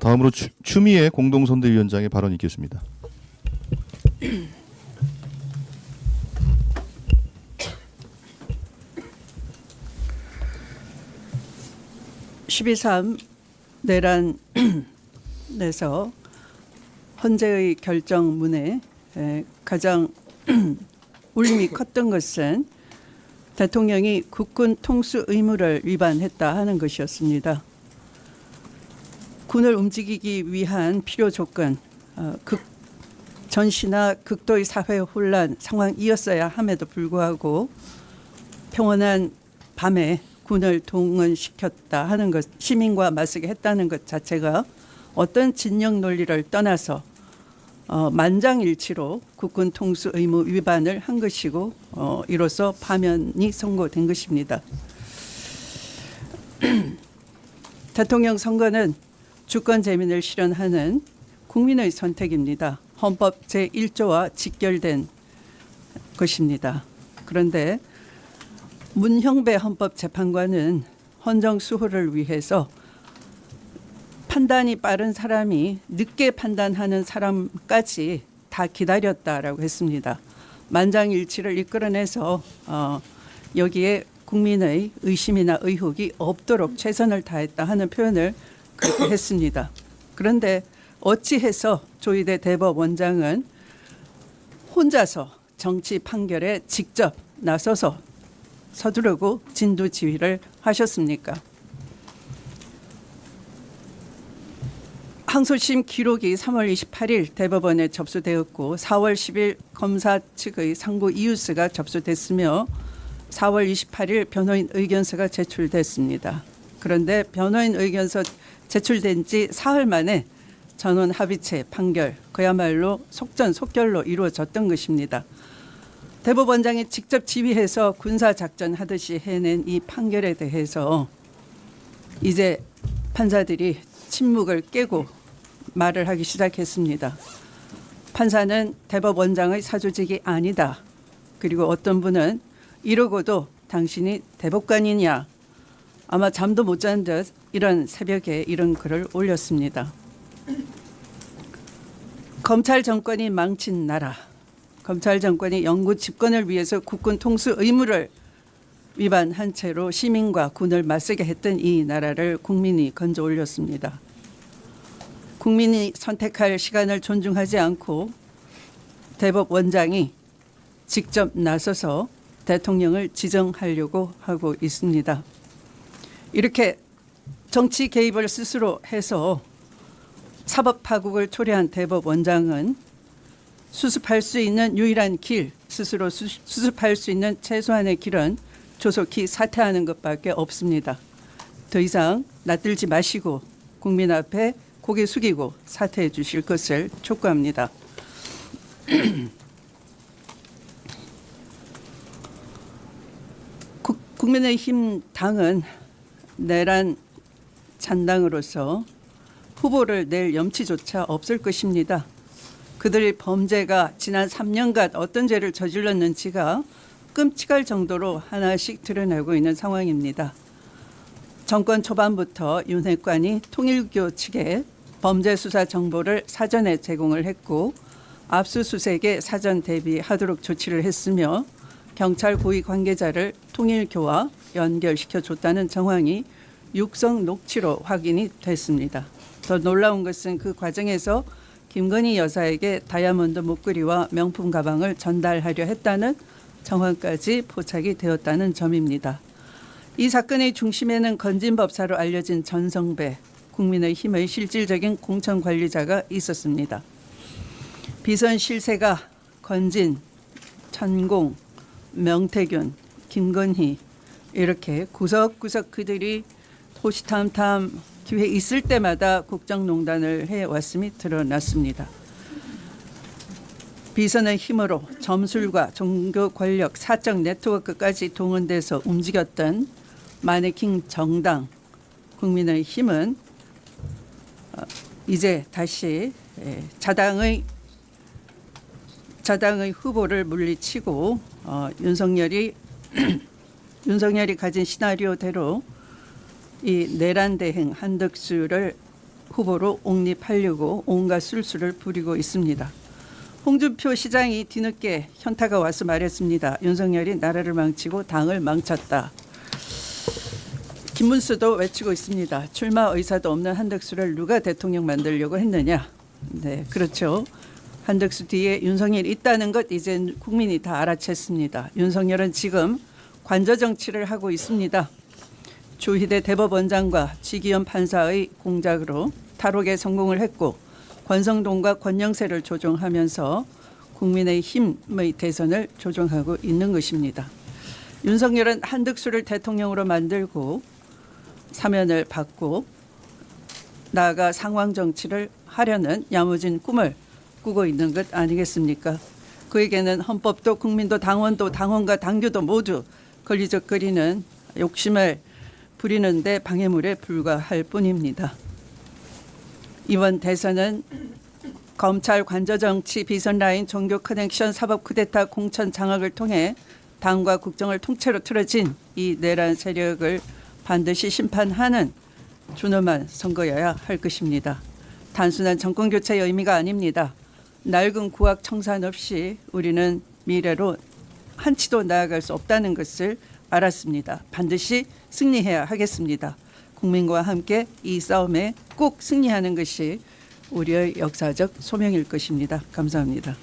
다음으로 추미애 공동선대위원장의 발언이 있겠습니다. 12.3 내란에서 헌재의 결정문에 가장 울림이 컸던 것은 대통령이 국군 통수 의무를 위반했다 하는 것이었습니다. 군을 움직이기 위한 필요 조건, 전시나 극도의 사회 혼란 상황이었어야 함에도 불구하고 평온한 밤에 군을 동원시켰다 하는 것, 시민과 맞서게 했다는 것 자체가 어떤 진영 논리를 떠나서 만장일치로 국군 통수 의무 위반을 한 것이고 이로써 파면이 선고된 것입니다. 대통령 선거는 주권 재민을 실현하는 국민의 선택입니다. 헌법 제1조와 직결된 것입니다. 그런데 문형배 헌법재판관은 헌정 수호를 위해서 판단이 빠른 사람이 늦게 판단하는 사람까지 다 기다렸다라고 했습니다. 만장일치를 이끌어내서 여기에 국민의 의심이나 의혹이 없도록 최선을 다했다 하는 표현을 그렇게 했습니다. 그런데 어찌해서 조희대 대법원장은 혼자서 정치 판결에 직접 나서서 서두르고 진두지휘를 하셨습니까? 항소심 기록이 3월 28일 대법원에 접수되었고 4월 10일 검사 측의 상고 이유서가 접수됐으며 4월 28일 변호인 의견서가 제출됐습니다. 그런데 변호인 의견서 제출된 지 사흘 만에 전원 합의체 판결, 그야말로 속전속결로 이루어졌던 것입니다. 대법원장이 직접 지휘해서 군사작전 하듯이 해낸 이 판결에 대해서 이제 판사들이 침묵을 깨고 말을 하기 시작했습니다. 판사는 대법원장의 사조직이 아니다. 그리고 어떤 분은 이러고도 당신이 대법관이냐. 아마 잠도 못 잔 듯 이런 새벽에 이런 글을 올렸습니다. 검찰 정권이 망친 나라. 검찰 정권이 영구 집권을 위해서 국군 통수 의무를 위반한 채로 시민과 군을 맞서게 했던 이 나라를 국민이 건져 올렸습니다. 국민이 선택할 시간을 존중하지 않고 대법원장이 직접 나서서 대통령을 지정하려고 하고 있습니다. 이렇게 정치 개입을 스스로 해서 사법 파국을 초래한 대법원장은 수습할 수 있는 유일한 길, 스스로 수습할 수 있는 최소한의 길은 조속히 사퇴하는 것밖에 없습니다. 더 이상 낯들지 마시고 국민 앞에 고개 숙이고 사퇴해 주실 것을 촉구합니다. 국민의힘 당은 내란 잔당으로서 후보를 낼 염치조차 없을 것입니다. 그들의 범죄가 지난 3년간 어떤 죄를 저질렀는지가 끔찍할 정도로 하나씩 드러나고 있는 상황입니다. 정권 초반부터 윤핵관이 통일교 측에 범죄 수사 정보를 사전에 제공을 했고 압수수색에 사전 대비하도록 조치를 했으며 경찰 고위 관계자를 통일교와 연결시켜 줬다는 정황이 육성 녹취로 확인이 됐습니다. 더 놀라운 것은 그 과정에서 김건희 여사에게 다이아몬드 목걸이와 명품 가방을 전달하려 했다는 정황까지 포착이 되었다는 점입니다. 이 사건의 중심에는 건진법사로 알려진 전성배, 국민의힘의 실질적인 공천 관리자가 있었습니다. 비선 실세가 건진, 천공, 명태균, 김건희 이렇게 구석구석 그들이 호시탐탐 기회 있을 때마다 국정농단을 해왔음이 드러났습니다. 비선의 힘으로 점술과 종교 권력, 사적 네트워크까지 동원돼서 움직였던 마네킹 정당 국민의힘은 이제 다시 자당의 후보를 물리치고 윤석열이 가진 시나리오대로 이 내란 대행 한덕수를 후보로 옹립하려고 온갖 술수를 부리고 있습니다. 홍준표 시장이 뒤늦게 현타가 와서 말했습니다. 윤석열이 나라를 망치고 당을 망쳤다. 김문수도 외치고 있습니다. 출마 의사도 없는 한덕수를 누가 대통령 만들려고 했느냐. 네, 그렇죠. 한덕수 뒤에 윤석열이 있다는 것 이제 국민이 다 알아챘습니다. 윤석열은 지금 관저 정치를 하고 있습니다. 조희대 대법원장과 지기현 판사의 공작으로 탈옥에 성공을 했고 권성동과 권영세를 조종하면서 국민의힘의 대선을 조종하고 있는 것입니다. 윤석열은 한덕수를 대통령으로 만들고 사면을 받고 나아가 상황 정치를 하려는 야무진 꿈을 꾸고 있는 것 아니겠습니까? 그에게는 헌법도 국민도 당원도 당원과 당규도 모두 걸리적거리는 욕심을 부리는데 방해물에 불과할 뿐입니다. 이번 대선은 검찰 관저정치 비선 라인 종교 커넥션 사법 쿠데타 공천 장악을 통해 당과 국정을 통째로 틀어진 이 내란 세력을 반드시 심판하는 준엄한 선거여야 할 것입니다. 단순한 정권 교체의 의미가 아닙니다. 낡은 구악 청산 없이 우리는 미래로 한치도 나아갈 수 없다는 것을 알았습니다. 반드시 승리해야 하겠습니다. 국민과 함께 이 싸움에 꼭 승리하는 것이 우리의 역사적 소명일 것입니다. 감사합니다.